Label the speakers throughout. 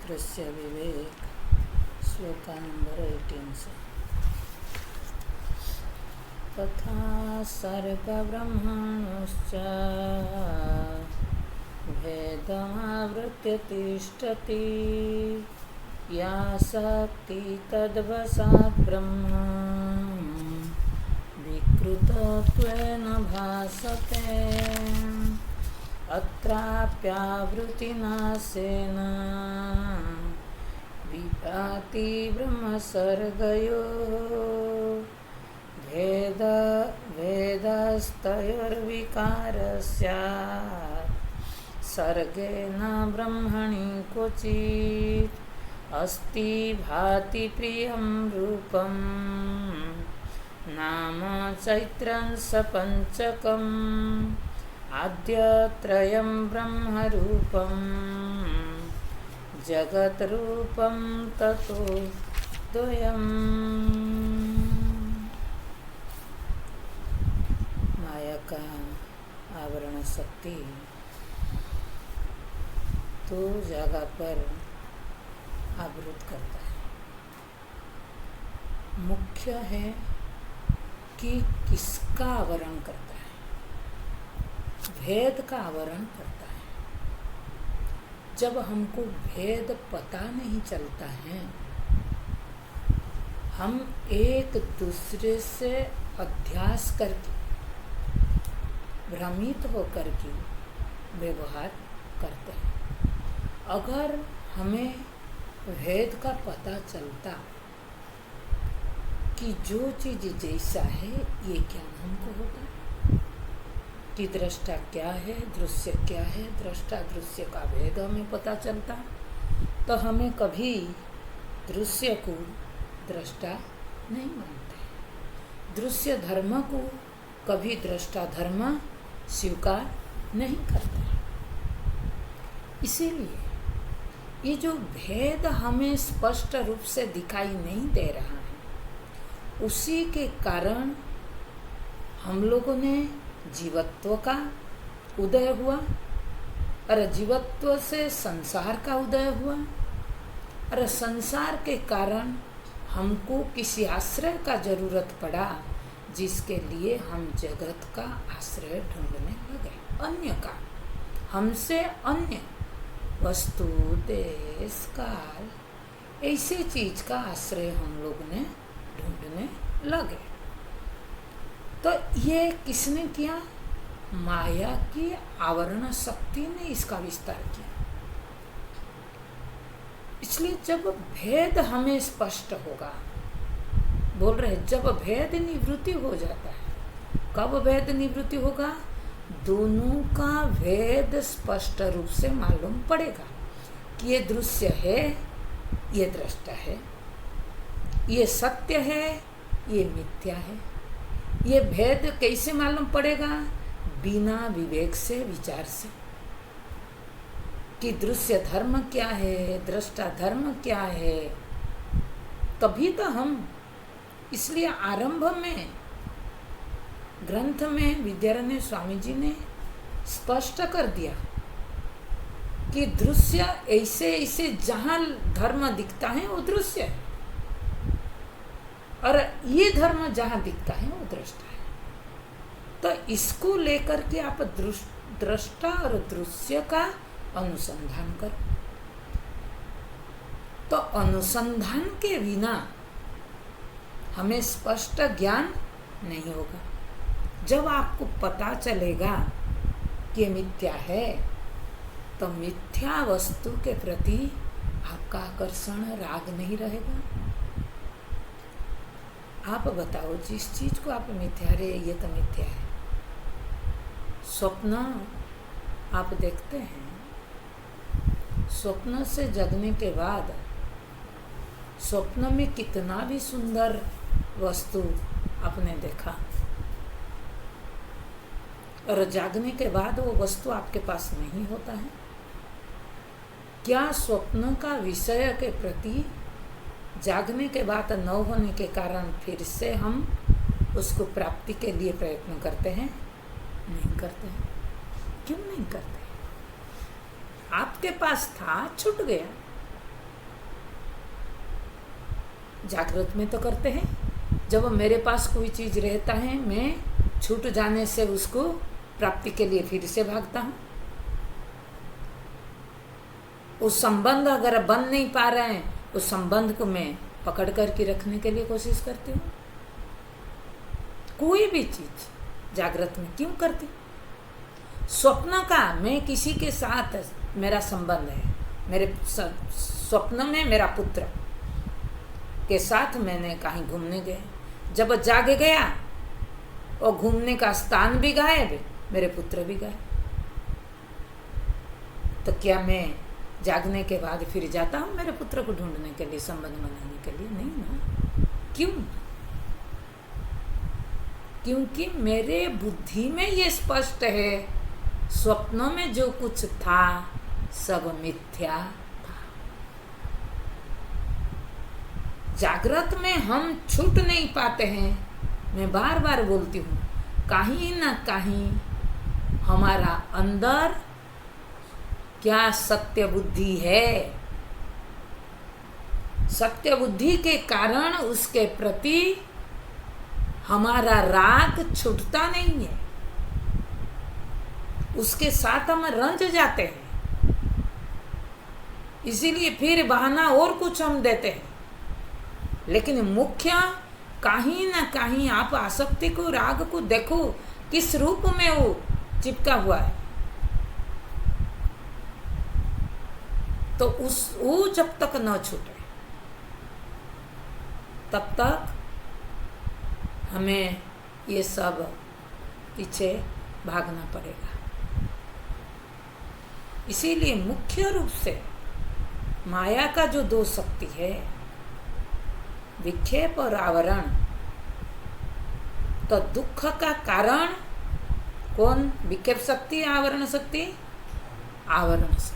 Speaker 1: दृश्य विवेक श्लोक नंबर 18 से। तथा सर्गब्रह्मणश्च भेदमावृत्य तिष्ठति या शक्ति तद्वशात् ब्रह्म विकृतत्वेन भासते अत्राप्यावृत्तिनाशेन विभाति ब्रह्मसर्गयोः भेदस्तयोर्विकारस्यात् सर्गेण ब्रह्मणि क्वचित् अस्ति भाति प्रियं रूपं नाम चैत्रं सपञ्चकम् आद्यत्रयं ब्रह्मरूपं जगद्रूपं ततो द्वयम्। माया का आवरण शक्ति तो जगह पर आवृत करता है। मुख्य है कि किसका आवरण करता है, भेद का आवरण करता है। जब हमको भेद पता नहीं चलता है, हम एक दूसरे से अध्यास करके भ्रमित होकर के व्यवहार करते हैं। अगर हमें भेद का पता चलता कि जो चीज़ जैसा है ये क्या हमको होता है, कि दृष्टा क्या है, दृश्य क्या है, दृष्टा दृश्य का भेद हमें पता चलता, तो हमें कभी दृश्य को दृष्टा नहीं मानते, दृश्य धर्म को कभी दृष्टा धर्म स्वीकार नहीं करते। इसीलिए ये जो भेद हमें स्पष्ट रूप से दिखाई नहीं दे रहा है, उसी के कारण हम लोगों ने जीवत्व का उदय हुआ और जीवत्व से संसार का उदय हुआ और संसार के कारण हमको किसी आश्रय का जरूरत पड़ा, जिसके लिए हम जगत का आश्रय ढूंढने लगे, अन्य का, हमसे अन्य वस्तु देश काल ऐसे चीज का आश्रय हम लोग ने ढूंढने लगे। तो ये किसने किया? माया की आवरण शक्ति ने इसका विस्तार किया। इसलिए जब भेद हमें स्पष्ट होगा, बोल रहे जब भेद निवृत्ति हो जाता है, कब भेद निवृत्ति होगा? दोनों का भेद स्पष्ट रूप से मालूम पड़ेगा कि ये दृश्य है, ये दृष्टा है, ये सत्य है, ये मिथ्या है। ये भेद कैसे मालूम पड़ेगा? बिना विवेक से, विचार से, कि दृश्य धर्म क्या है, दृष्टा धर्म क्या है, तभी तो हम। इसलिए आरंभ में ग्रंथ में विद्यारण्य स्वामी जी ने स्पष्ट कर दिया कि दृश्य ऐसे ऐसे जहां धर्म दिखता है वो दृश्य है, और ये धर्म जहां दिखता है वो दृष्टा है। तो इसको लेकर के आप दृष्टा और दृश्य का अनुसंधान करो। तो अनुसंधान के बिना हमें स्पष्ट ज्ञान नहीं होगा। जब आपको पता चलेगा कि मिथ्या है, तो मिथ्या वस्तु के प्रति आपका आकर्षण, राग नहीं रहेगा। आप बताओ, जिस चीज को आप मिथ्या रे, ये तो मिथ्या है। स्वप्न आप देखते हैं, स्वप्न से जगने के बाद स्वप्न में कितना भी सुंदर वस्तु आपने देखा, और जागने के बाद वो वस्तु आपके पास नहीं होता है। क्या स्वप्न का विषय के प्रति जागने के बाद न होने के कारण फिर से हम उसको प्राप्ति के लिए प्रयत्न करते हैं? नहीं करते हैं। क्यों नहीं करते? आपके पास था, छूट गया, जागृत में तो करते हैं। जब मेरे पास कोई चीज़ रहता है, मैं छूट जाने से उसको प्राप्ति के लिए फिर से भागता हूँ। उस संबंध अगर बन नहीं पा रहे हैं, उस संबंध को मैं पकड़ करके रखने के लिए कोशिश करती हूँ। कोई भी चीज जागृत में क्यों करती। स्वप्न का, मैं किसी के साथ मेरा संबंध है, मेरे स्वप्न में मेरा पुत्र के साथ मैंने कहीं घूमने गए, जब जाग गया और घूमने का स्थान भी गायब, मेरे पुत्र भी गायब, तो क्या मैं जागने के बाद फिर जाता हूँ मेरे पुत्र को ढूंढने के लिए, संबंध बनाने के लिए? नहीं ना। क्यों? क्योंकि मेरे बुद्धि में ये स्पष्ट है, स्वप्नों में जो कुछ था सब मिथ्या था। जागृत में हम छूट नहीं पाते हैं। मैं बार बार बोलती हूँ, कहीं ना कहीं हमारा अंदर क्या सत्य बुद्धि है। सत्य बुद्धि के कारण उसके प्रति हमारा राग छूटता नहीं है, उसके साथ हम रंज जाते हैं। इसीलिए फिर बहाना और कुछ हम देते हैं, लेकिन मुख्य कहीं ना कहीं आप आसक्ति को, राग को देखो किस रूप में वो चिपका हुआ है। तो वो जब तक न छूटे तब तक हमें ये सब पीछे भागना पड़ेगा। इसीलिए मुख्य रूप से माया का जो दो शक्ति है, विक्षेप और आवरण, तो दुख का कारण कौन? विक्षेप शक्ति, आवरण शक्ति? आवरण शक्ति।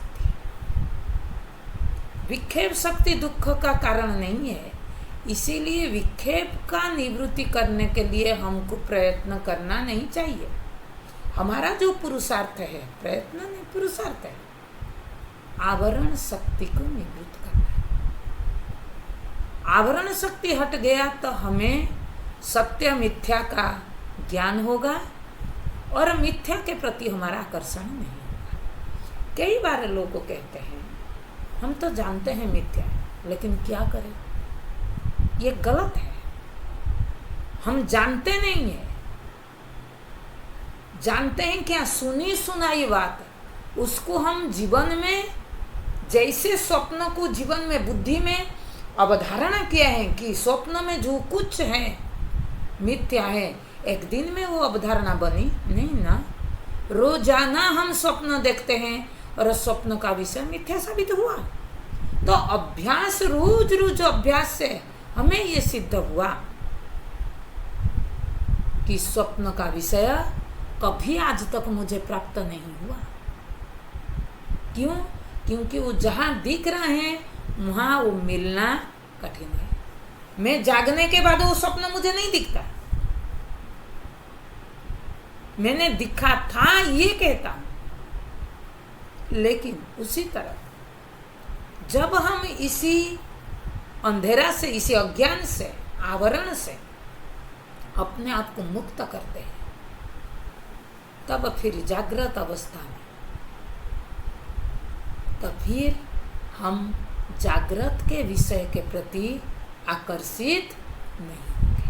Speaker 1: विक्षेप शक्ति दुख का कारण नहीं है, इसीलिए विक्षेप का निवृत्ति करने के लिए हमको प्रयत्न करना नहीं चाहिए। हमारा जो पुरुषार्थ है, प्रयत्न नहीं, पुरुषार्थ है, आवरण शक्ति को निवृत्त करना है। आवरण शक्ति हट गया तो हमें सत्य मिथ्या का ज्ञान होगा और मिथ्या के प्रति हमारा आकर्षण नहीं होगा। कई बार लोग कहते हैं हम तो जानते हैं मिथ्या, लेकिन क्या करें, ये गलत है। हम जानते नहीं है, जानते हैं क्या? सुनी सुनाई बात, उसको हम जीवन में, जैसे स्वप्न को जीवन में बुद्धि में अवधारणा किया है कि स्वप्न में जो कुछ है मिथ्या है, एक दिन में वो अवधारणा बनी नहीं ना। रोजाना हम स्वप्न देखते हैं और स्वप्न का विषय मिथ्या साबित हुआ। तो अभ्यास, रोज रोज अभ्यास से हमें ये सिद्ध हुआ कि स्वप्न का विषय कभी आज तक मुझे प्राप्त नहीं हुआ। क्यों? क्योंकि वो जहां दिख रहे हैं वहां वो मिलना कठिन है। मैं जागने के बाद वो स्वप्न मुझे नहीं दिखता, मैंने दिखा था ये कहता हूं। लेकिन उसी तरह जब हम इसी अंधेरा से, इसी अज्ञान से, आवरण से अपने आप को मुक्त करते हैं, तब फिर जागृत अवस्था में, तब फिर हम जागृत के विषय के प्रति आकर्षित नहीं होंगे।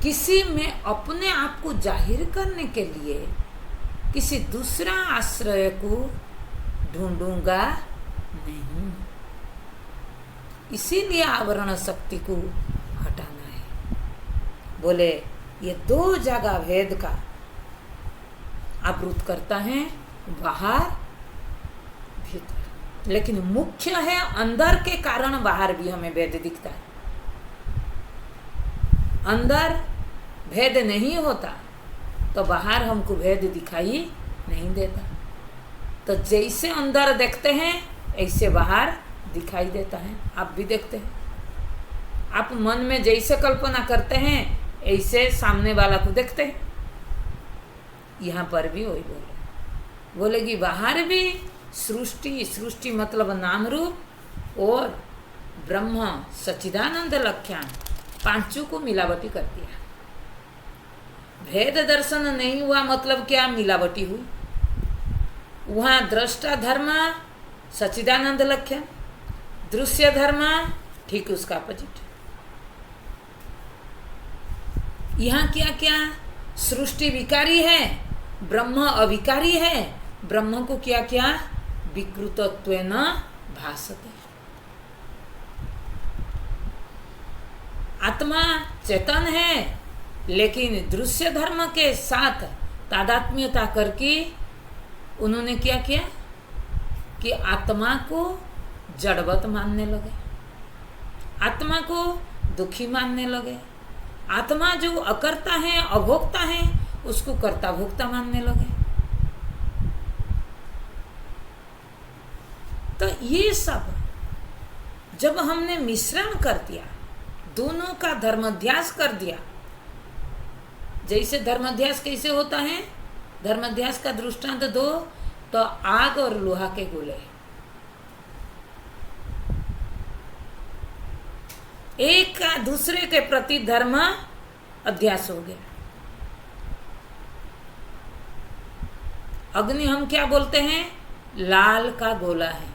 Speaker 1: किसी में अपने आप को जाहिर करने के लिए किसी दूसरा आश्रय को ढूंढूंगा नहीं। इसीलिए आवरण शक्ति को हटाना है। बोले ये दो जगह भेद का आवृत करता है, बाहर भीतर। लेकिन मुख्य है अंदर के कारण बाहर भी हमें भेद दिखता है। अंदर भेद नहीं होता तो बाहर हमको भेद दिखाई नहीं देता। तो जैसे अंदर देखते हैं ऐसे बाहर दिखाई देता है। आप भी देखते हैं, आप मन में जैसे कल्पना करते हैं ऐसे सामने वाला को देखते हैं। यहाँ पर भी वही बोलेगी बाहर भी सृष्टि, सृष्टि मतलब नाम रूप और ब्रह्म सच्चिदानंद लख्यान, पांचों को मिलावटी कर दिया। भेद दर्शन नहीं हुआ मतलब क्या? मिलावटी हुई। वहाँ दृष्टा धर्म सच्चिदानंद लख्यान, दृश्य धर्म ठीक उसका अपोजिट। यहाँ क्या क्या? सृष्टि विकारी है, ब्रह्म अविकारी है। ब्रह्म को क्या क्या? विकृतत्वेन भासते। आत्मा चेतन है, लेकिन दृश्य धर्म के साथ तादात्म्यता करके उन्होंने क्या किया कि आत्मा को जड़वत मानने लगे, आत्मा को दुखी मानने लगे। आत्मा जो अकर्ता है, अभोक्ता है, उसको कर्ता भोक्ता मानने लगे। तो ये सब जब हमने मिश्रण कर दिया, दोनों का धर्माध्यास कर दिया। जैसे धर्माध्यास कैसे होता है? धर्माध्यास का दृष्टांत दो तो आग और लोहा के गोले। एक का दूसरे के प्रति धर्म अध्यास हो गया। अग्नि हम क्या बोलते हैं? लाल का गोला है,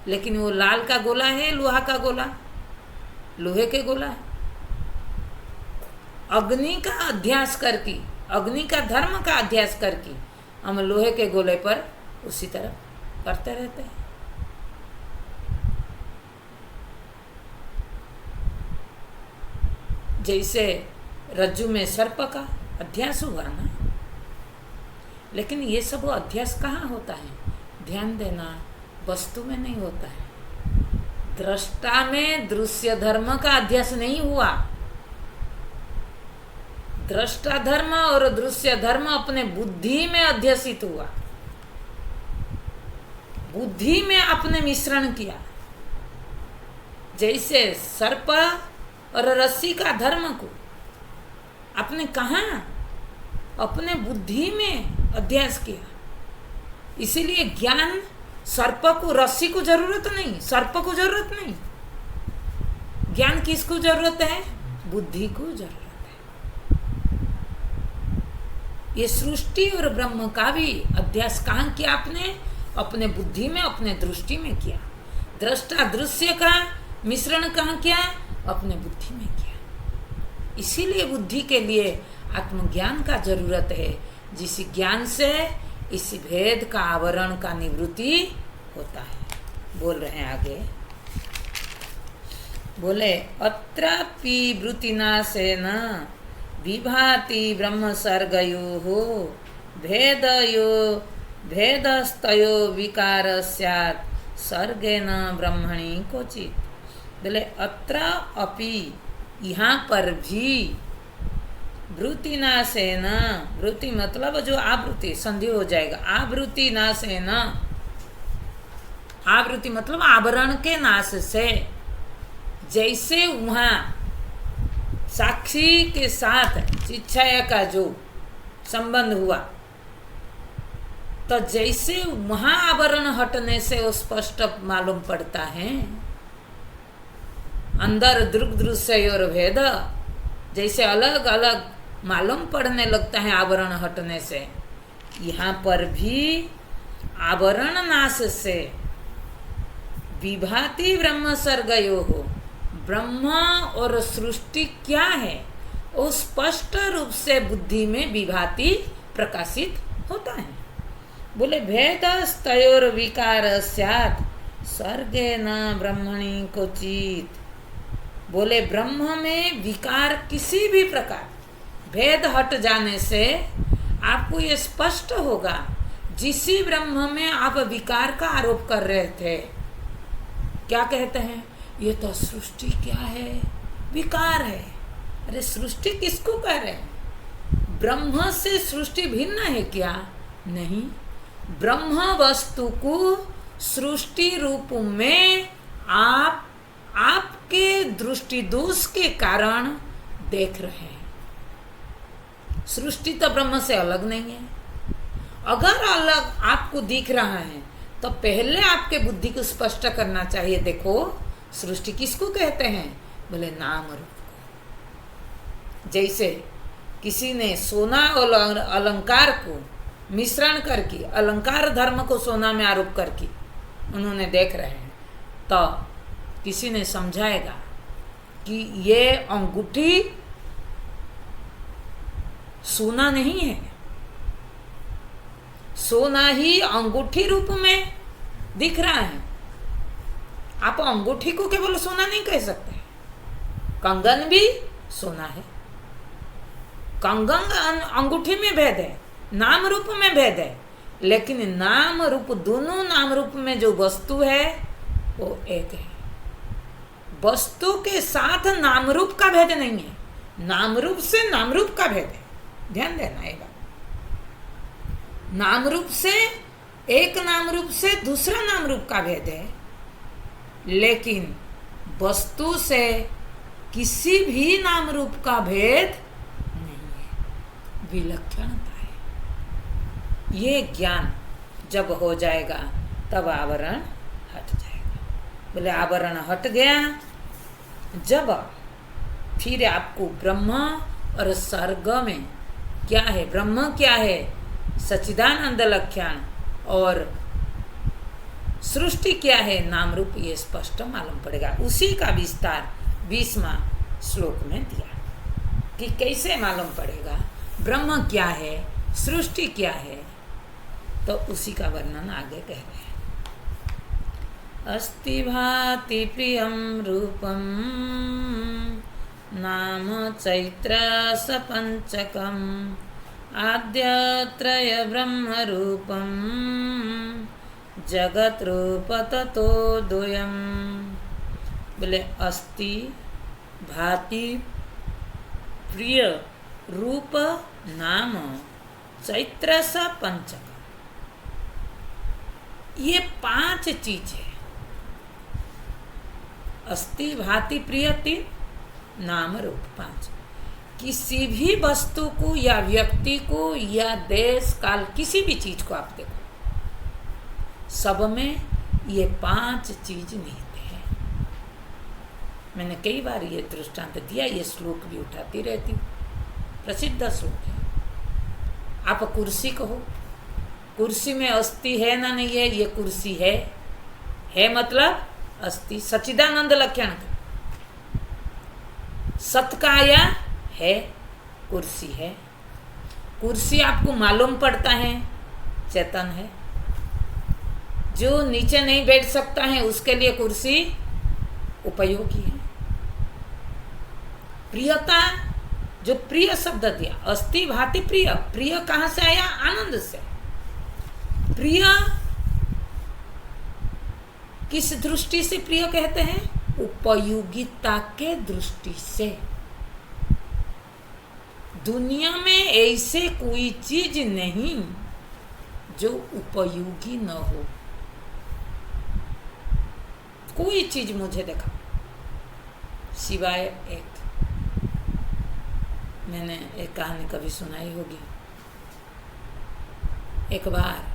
Speaker 1: लेकिन वो लाल का गोला है, लोहा का गोला, लोहे के गोला है। अग्नि का अध्यास करके, अग्नि का धर्म का अध्यास करके हम लोहे के गोले पर उसी तरह करते रहते हैं। जैसे रज्जु में सर्प का अध्यास हुआ ना, लेकिन ये सब अध्यास कहाँ होता है? ध्यान देना, वस्तु में नहीं होता है। दृष्टा में दृश्य धर्म का अध्यास नहीं हुआ। दृष्टा धर्म और दृश्य धर्म अपने बुद्धि में अध्यसित हुआ, बुद्धि में अपने मिश्रण किया। जैसे सर्प और रस्सी का धर्म को आपने कहाँ? अपने बुद्धि में अध्यास किया। इसीलिए ज्ञान, सर्प को, रस्सी को जरूरत नहीं, सर्प को जरूरत नहीं। ज्ञान किसको जरूरत है? बुद्धि को जरूरत है। ये सृष्टि और ब्रह्म का भी अध्यास कहाँ किया आपने? अपने बुद्धि में, अपने दृष्टि में किया। दृष्टा दृश्य का मिश्रण कहाँ किया? अपने बुद्धि में किया। इसीलिए बुद्धि के लिए आत्मज्ञान का जरूरत है, जिस ज्ञान से इस भेद का आवरण का निवृत्ति होता है। बोल रहे हैं आगे, बोले अत्रापि वृत्तिनाशेन विभाति ब्रह्म सर्गयो भेदयो भेदस्तयो विकार स्यात् सर्गेन ब्रह्मणि क्वचित्। बोले अत्र अपि, यहाँ पर भी, वृत्ति नाशेन, वृत्ति मतलब जो आवृत्ति, संधि हो जाएगा, आवृत्ति नाशेन, आवृत्ति मतलब आवरण के नाश से। जैसे वहाँ साक्षी के साथ चिच्छाया का जो संबंध हुआ, तो जैसे वहाँ आवरण हटने से वो स्पष्ट मालूम पड़ता है। अंदर दृग दृश्य और भेद जैसे अलग अलग मालूम पड़ने लगता है आवरण हटने से, यहाँ पर भी आवरण नाश से विभाति ब्रह्म सर्गयो हो, ब्रह्म और सृष्टि क्या है वो स्पष्ट रूप से बुद्धि में विभाति प्रकाशित होता है। बोले भेद स्तयोर विकार स्यात् सर्गेन ब्रह्मणि क्वचित्। बोले ब्रह्म में विकार किसी भी प्रकार, भेद हट जाने से आपको ये स्पष्ट होगा। जिस ब्रह्म में आप विकार का आरोप कर रहे थे, क्या कहते हैं? ये तो सृष्टि क्या है? विकार है। अरे सृष्टि किसको कह रहे हैं? ब्रह्म से सृष्टि भिन्न है क्या? नहीं, ब्रह्म वस्तु को सृष्टि रूप में आपके दृष्टि दोष के कारण देख रहे हैं। सृष्टि तो ब्रह्म से अलग नहीं है। अगर अलग आपको दिख रहा है तो पहले आपके बुद्धि को स्पष्ट करना चाहिए। देखो सृष्टि किसको कहते हैं? बोले नाम रूप को। जैसे किसी ने सोना और अलंकार को मिश्रण करके, अलंकार धर्म को सोना में आरोप करके उन्होंने देख रहे हैं, तो किसी ने समझाएगा कि ये अंगूठी सोना नहीं है, सोना ही अंगूठी रूप में दिख रहा है। आप अंगूठी को केवल सोना नहीं कह सकते, कंगन भी सोना है। कंगन अंगूठी में भेद है, नाम रूप में भेद है, लेकिन नाम रूप, दोनों नाम रूप में जो वस्तु है वो एक है। वस्तु के साथ नाम रूप का भेद नहीं है, नाम रूप से नाम रूप का भेद है। ध्यान देना ये बात। नाम रूप से, एक नाम रूप से दूसरा नाम रूप का भेद है, लेकिन वस्तु से किसी भी नाम रूप का भेद नहीं है, विलक्षणता है। ये ज्ञान जब हो जाएगा तब आवरण हट जाएगा। बोले आवरण हट गया जब फिर आपको ब्रह्म और सर्ग में क्या है, ब्रह्म क्या है, सच्चिदानंद लक्षण, और सृष्टि क्या है, नाम रूप, ये स्पष्ट मालूम पड़ेगा। उसी का विस्तार 20वां श्लोक में दिया कि कैसे मालूम पड़ेगा ब्रह्म क्या है, सृष्टि क्या है। तो उसी का वर्णन आगे कह रहे हैं। अस्ति भाति प्रियं रूपं नाम चैत्र सपंचकम् आद्यत्रय ब्रह्म रूपं जगत रूप ततो द्वयम्। बोले अस्ति भाति प्रिय रूप नाम चैत्र सपंचक, ये 5 चीज है। अस्ति भाति प्रिय 3, नाम रूप 5। किसी भी वस्तु को या व्यक्ति को या देश काल, किसी भी चीज को आप देखो, सब में ये 5 चीज निहित है। मैंने कई बार ये दृष्टांत दिया, ये श्लोक भी उठाती रहती हूँ, प्रसिद्ध श्लोक है। आप कुर्सी कहो, कुर्सी में अस्थि है ना नहीं है, ये कुर्सी है मतलब अस्थि, सच्चिदानंद लक्षण का, सत्काया है, कुर्सी है। कुर्सी आपको मालूम पड़ता है चेतन है। जो नीचे नहीं बैठ सकता है उसके लिए कुर्सी उपयोगी है। प्रियता, जो प्रिय शब्द दिया, अस्ति भाति प्रिय, प्रिय कहाँ से आया? आनंद से। प्रिय किस दृष्टि से प्रिय कहते हैं? उपयोगिता के दृष्टि से। दुनिया में ऐसे कोई चीज नहीं जो उपयोगी न हो। कोई चीज मुझे देखा सिवाय एक, मैंने एक कहानी कभी सुनाई होगी। एक बार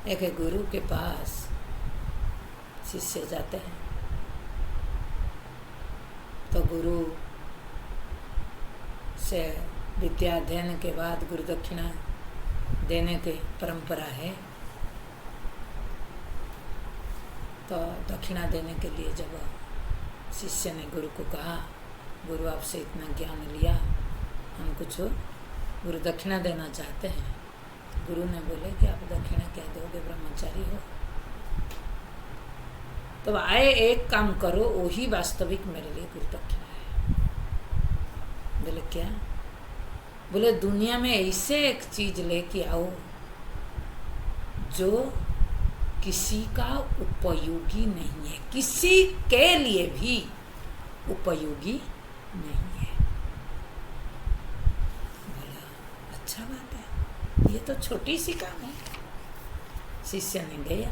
Speaker 1: एक गुरु के पास शिष्य जाते हैं, तो गुरु से विद्या अध्ययन के बाद गुरु दक्षिणा देने की परंपरा है। तो दक्षिणा देने के लिए जब शिष्य ने गुरु को कहा, गुरु आपसे इतना ज्ञान लिया, हम कुछ गुरु दक्षिणा देना चाहते हैं। गुरु ने बोले कि आप दक्षिणा क्या दोगे, ब्रह्मचारी हो। तो आए एक काम करो, वही वास्तविक मेरे लिए गुरु दक्षिणा है। बोले क्या? बोले दुनिया में ऐसे एक चीज लेके आओ जो किसी का उपयोगी नहीं है, किसी के लिए भी उपयोगी नहीं है। बोला अच्छा बात है, ये तो छोटी सी काम है। शिष्य ने गया,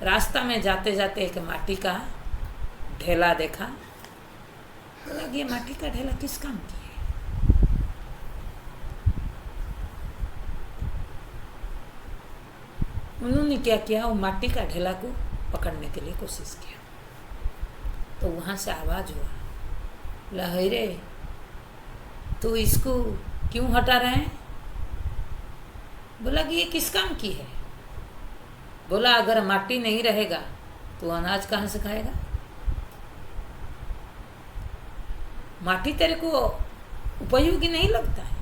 Speaker 1: रास्ता में जाते जाते एक माटी का ढेला देखा। बोला ये माटी का ढेला किस काम की है? उन्होंने क्या किया, वो माटी का ढेला को पकड़ने के लिए कोशिश किया। तो वहाँ से आवाज़ हुआ, लहरे तो इसको क्यों हटा रहे हैं? बोला कि ये किस काम की है? बोला अगर माटी नहीं रहेगा तो अनाज कहाँ से खाएगा? माटी तेरे को उपयोगी नहीं लगता है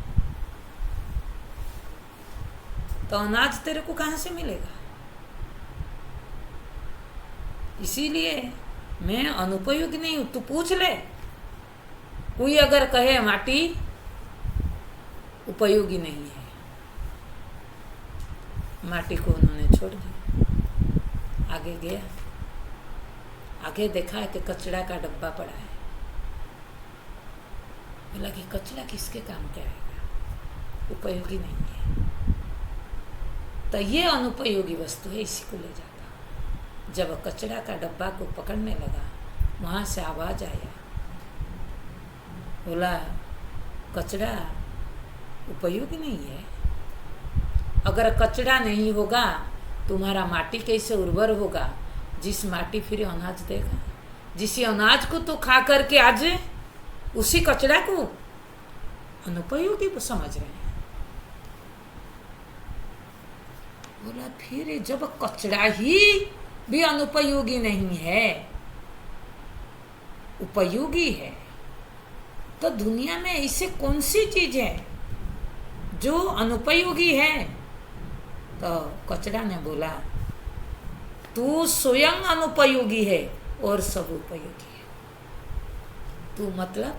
Speaker 1: तो अनाज तेरे को कहाँ से मिलेगा? इसीलिए मैं अनुपयोगी नहीं हूं। तू पूछ ले, कोई अगर कहे माटी उपयोगी नहीं है, माटी को उन्होंने छोड़ दिया। आगे गया, आगे देखा कि कचरा का डब्बा पड़ा है। बोला कि कचरा किसके काम के आएगा, उपयोगी नहीं है। तो ये अनुपयोगी वस्तु है, इसी को ले जाता। जब कचरा का डब्बा को पकड़ने लगा, वहाँ से आवाज़ आया, बोला कचरा उपयोगी नहीं है। अगर कचरा नहीं होगा तुम्हारा माटी कैसे उर्वर होगा? जिस माटी फिर अनाज देगा, जिस अनाज को तो खा करके आज उसी कचरा को अनुपयोगी समझ रहे हैं। बोला फिर जब कचरा ही भी अनुपयोगी नहीं है, उपयोगी है, तो दुनिया में ऐसे कौन सी चीज है जो अनुपयोगी है? तो कचरा ने बोला तू स्वयं अनुपयोगी है और सब उपयोगी है। तू मतलब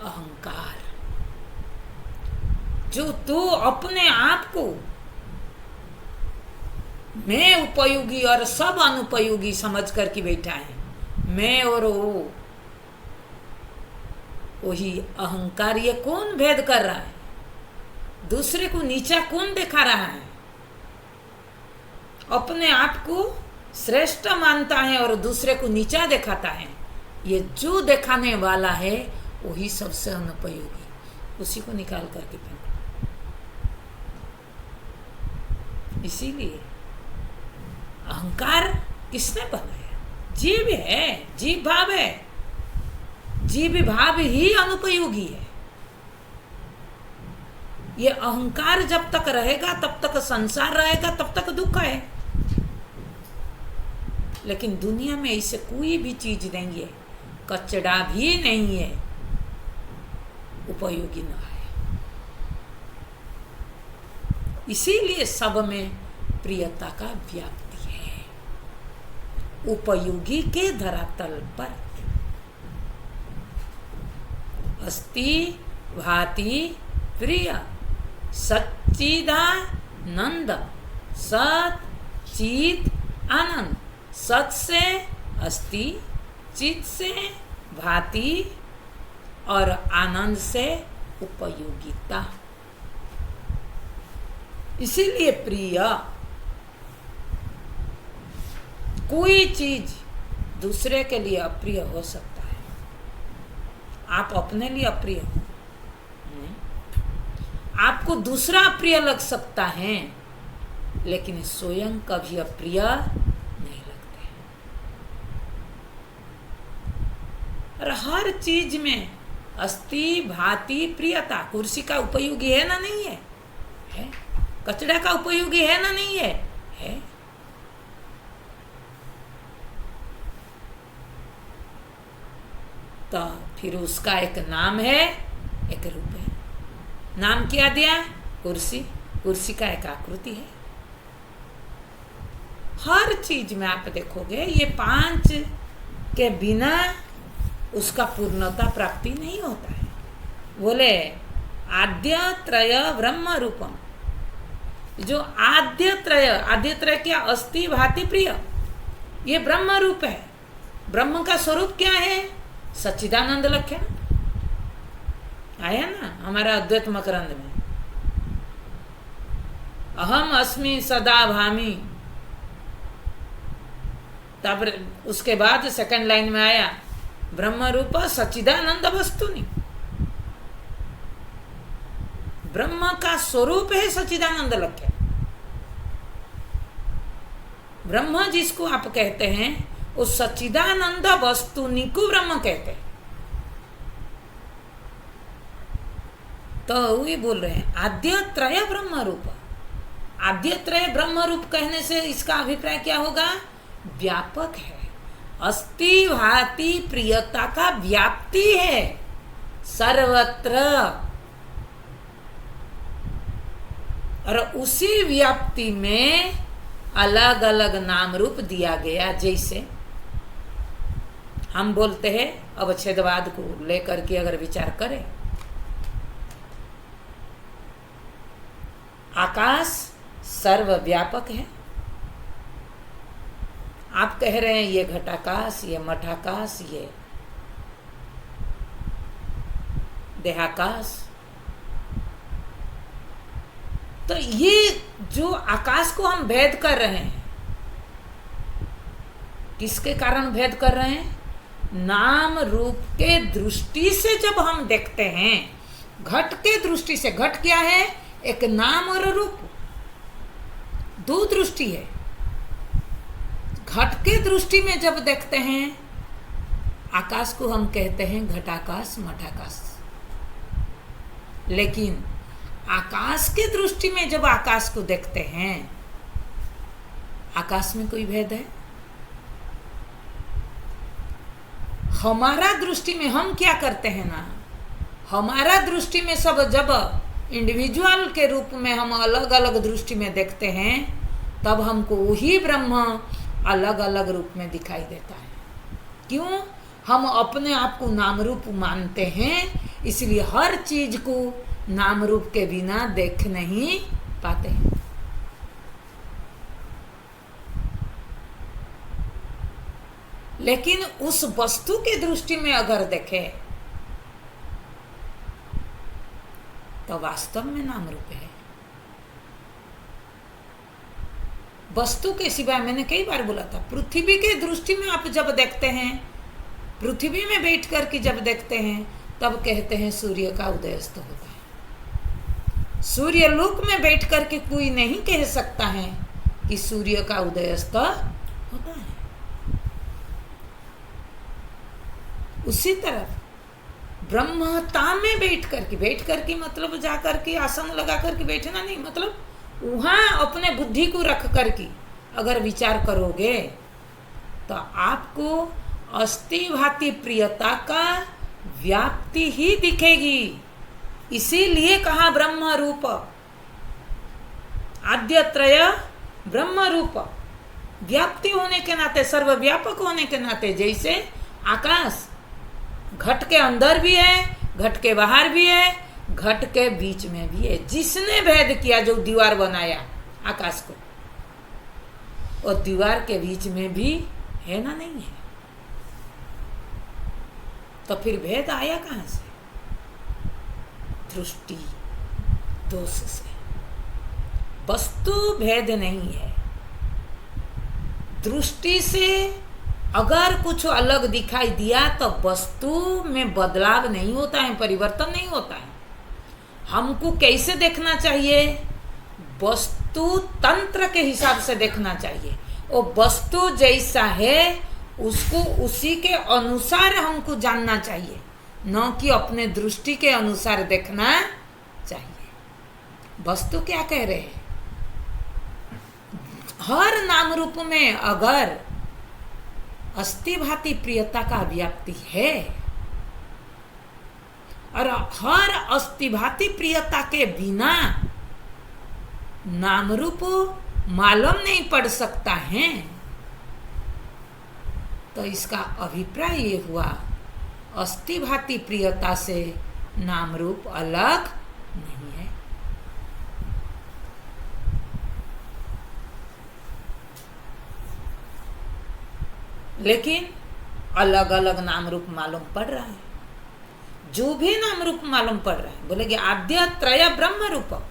Speaker 1: अहंकार, जो तू अपने आप को मैं उपयोगी और सब अनुपयोगी समझ करके बैठा है। मैं और वही अहंकार, ये कौन भेद कर रहा है? दूसरे को नीचा कौन दिखा रहा है? अपने आप को श्रेष्ठ मानता है और दूसरे को नीचा दिखाता है। ये जो दिखाने वाला है वही सबसे अनुपयोगी, उसी को निकाल करके फेंको। इसीलिए अहंकार किसने बनाया? जीव है, जीव भाव है। जीव भाव ही अनुपयोगी है। ये अहंकार जब तक रहेगा तब तक संसार रहेगा, तब तक दुख है। लेकिन दुनिया में ऐसे कोई भी चीज नहीं है, कचरा भी नहीं है, उपयोगी न है। इसीलिए सब में प्रियता का व्याप्ति है। उपयोगी के धरातल पर अस्ति भाति प्रिय सच्चिदानंद सत चित आनंद। सत से अस्ति, चित से भाति और आनंद से उपयोगिता। इसीलिए प्रिय, कोई चीज दूसरे के लिए अप्रिय हो सकता है। आप अपने लिए अप्रिय हो, आपको दूसरा अप्रिय लग सकता है, लेकिन स्वयं कभी अप्रिय नहीं लगते। और हर चीज में अस्ति भाति प्रियता। कुर्सी का उपयोगी है ना नहीं है? है। कचरा का उपयोगी है ना नहीं है? है। तो फिर उसका एक नाम है, एक रूप है। नाम क्या दिया? कुर्सी। कुर्सी का एक आकृति है। हर चीज में आप देखोगे ये पांच के बिना उसका पूर्णता प्राप्ति नहीं होता है। बोले आद्य त्रय ब्रह्म रूपम। जो आद्य त्रय क्या? अस्ति भाति प्रिय, ये ब्रह्म रूप है। ब्रह्म का स्वरूप क्या है? सच्चिदानंद लक्षण आया ना हमारा अद्वैत मकरंद में। अहम अस्मि सदा भामी। तब उसके बाद सेकंड लाइन में आया ब्रह्म रूप सच्चिदानंद वस्तुनि। ब्रह्म का स्वरूप है सच्चिदानंद लक्षण। ब्रह्म जिसको आप कहते हैं वो सच्चिदानंद वस्तुनि को ब्रह्म कहते हैं। तो वही बोल रहे हैं आद्य त्रय ब्रह्म रूप। आद्य त्रय ब्रह्म रूप कहने से इसका अभिप्राय क्या होगा? व्यापक है, अस्ति भाति प्रियता का व्याप्ति है सर्वत्र, और उसी व्याप्ति में अलग अलग नाम रूप दिया गया। जैसे हम बोलते हैं अवच्छेदवाद को लेकर के अगर विचार करें, आकाश सर्वव्यापक है। आप कह रहे हैं ये घटाकाश, ये मठाकाश, ये देहाकाश। तो ये जो आकाश को हम भेद कर रहे हैं, किसके कारण भेद कर रहे हैं? नाम रूप के दृष्टि से जब हम देखते हैं, घट के दृष्टि से। घट क्या है? एक नाम और रूप, दो दृष्टि है। घट के दृष्टि में जब देखते हैं आकाश को हम कहते हैं घटाकाश, मठाकाश। लेकिन आकाश के दृष्टि में जब आकाश को देखते हैं, आकाश में कोई भेद है? हमारा दृष्टि में हम क्या करते हैं ना, हमारा दृष्टि में सब जब इंडिविजुअल के रूप में हम अलग अलग दृष्टि में देखते हैं, तब हमको वही ब्रह्म अलग अलग रूप में दिखाई देता है। क्यों? हम अपने आप को नाम रूप मानते हैं, इसलिए हर चीज को नाम रूप के बिना देख नहीं पाते हैं। लेकिन उस वस्तु की दृष्टि में अगर देखें तो वास्तव में नाम रूप है। वस्तु के सिवाय, मैंने कई बार बोला था, पृथ्वी के दृष्टि में आप जब देखते हैं, पृथ्वी में बैठ कर के जब देखते हैं, तब कहते हैं सूर्य का उदयास्त होता है। सूर्य लोक में बैठ कर के कोई नहीं कह सकता है कि सूर्य का उदयास्त होता है। उसी तरह ब्रह्मता में बैठ करके मतलब जा करके आसन लगा करके बैठना नहीं, मतलब वहां अपने बुद्धि को रख करके अगर विचार करोगे तो आपको अस्ति भाति प्रियता का व्याप्ति ही दिखेगी। इसीलिए कहा ब्रह्म रूप, आद्यत्रय ब्रह्म रूप, व्याप्ति होने के नाते, सर्वव्यापक होने के नाते। जैसे आकाश घट के अंदर भी है, घट के बाहर भी है, घट के बीच में भी है। जिसने भेद किया, जो दीवार बनाया आकाश को, और दीवार के बीच में भी है ना, नहीं है, तो फिर भेद आया कहां से? दृष्टि दोष से। वस्तु भेद नहीं है, दृष्टि से अगर कुछ अलग दिखाई दिया तो वस्तु में बदलाव नहीं होता है, परिवर्तन नहीं होता है। हमको कैसे देखना चाहिए? वस्तु तंत्र के हिसाब से देखना चाहिए। वो वस्तु जैसा है उसको उसी के अनुसार हमको जानना चाहिए, न कि अपने दृष्टि के अनुसार देखना चाहिए। वस्तु क्या कह रहे हैं? हर नाम रूप में अगर अस्ति भाति प्रियता का व्याप्ति है, और हर अस्ति भाति प्रियता के बिना नाम रूप मालूम नहीं पड़ सकता है, तो इसका अभिप्राय ये हुआ अस्ति भाति प्रियता से नाम रूप अलग नहीं है। लेकिन अलग अलग नाम रूप मालूम पड़ रहा है। जो भी नाम रूप मालूम पड़ रहा है, बोलेगे आद्य त्रय ब्रह्म रूप,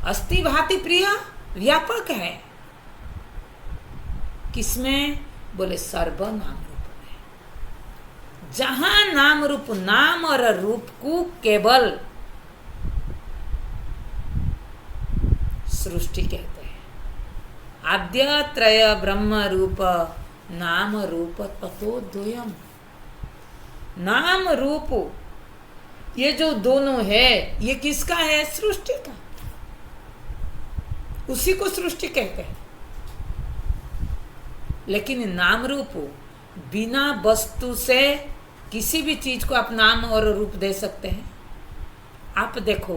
Speaker 1: अस्ति भाति प्रिय व्यापक है। किसमें? बोले सर्व नाम रूप में। जहां नाम रूप, नाम और रूप को केवल सृष्टि कहते हैं, आद्य त्रय ब्रह्म रूप नाम रूप ततो द्वयम। नाम रूप ये जो दोनों है ये किसका है? सृष्टि का। उसी को सृष्टि कहते हैं। लेकिन नाम रूप बिना वस्तु से किसी भी चीज को आप नाम और रूप दे सकते हैं। आप देखो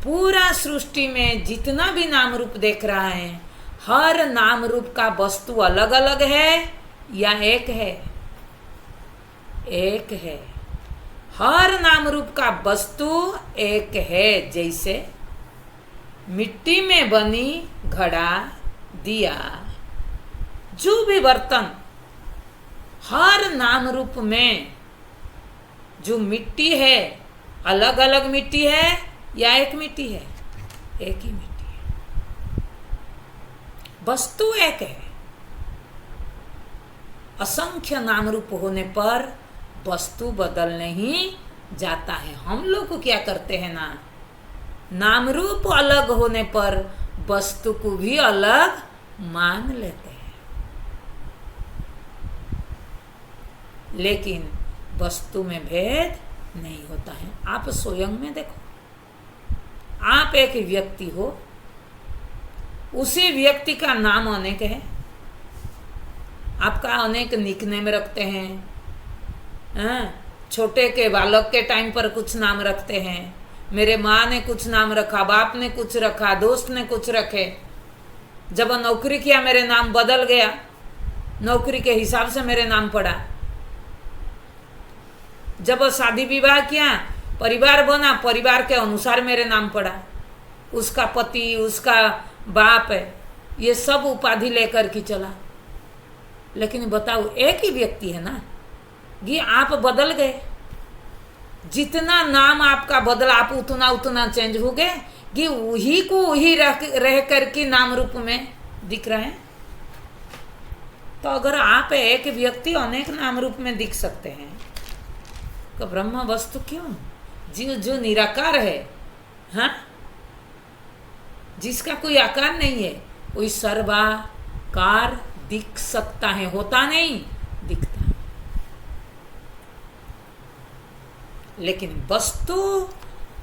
Speaker 1: पूरा सृष्टि में जितना भी नाम रूप देख रहा है, हर नाम रूप का वस्तु अलग अलग है या एक है? एक है। हर नाम रूप का वस्तु एक है। जैसे मिट्टी में बनी घड़ा, दिया, जो भी बर्तन, हर नाम रूप में जो मिट्टी है अलग अलग मिट्टी है या एक मिट्टी है? एक ही मिट्टी है। वस्तु एक है। असंख्य नाम रूप होने पर वस्तु बदल नहीं जाता है। हम लोग क्या करते हैं ना, नाम रूप अलग होने पर वस्तु को भी अलग मान लेते हैं। लेकिन वस्तु में भेद नहीं होता है। आप स्वयं में देखो, आप एक व्यक्ति हो, उसी व्यक्ति का नाम अनेक है। आपका अनेक निकनेम रखते हैं। छोटे के बालक के टाइम पर कुछ नाम रखते हैं। मेरे माँ ने कुछ नाम रखा, बाप ने कुछ रखा, दोस्त ने कुछ रखे। जब नौकरी किया मेरे नाम बदल गया, नौकरी के हिसाब से मेरे नाम पड़ा। जब शादी विवाह किया, परिवार बना, परिवार के अनुसार मेरे नाम पड़ा। उसका पति, उसका बाप है, ये सब उपाधि लेकर के चला। लेकिन बताओ एक ही व्यक्ति है ना, ये आप बदल गए। जितना नाम आपका बदला, आप उतना उतना चेंज हो गए कि वही को वही रह करके नाम रूप में दिख रहे हैं। तो अगर आप एक व्यक्ति अनेक नाम रूप में दिख सकते हैं तो ब्रह्म वस्तु क्यों? जो निराकार है, हाँ, जिसका कोई आकार नहीं है, कोई सर्वाकार दिख सकता है, होता नहीं, दिखता है। लेकिन वस्तु,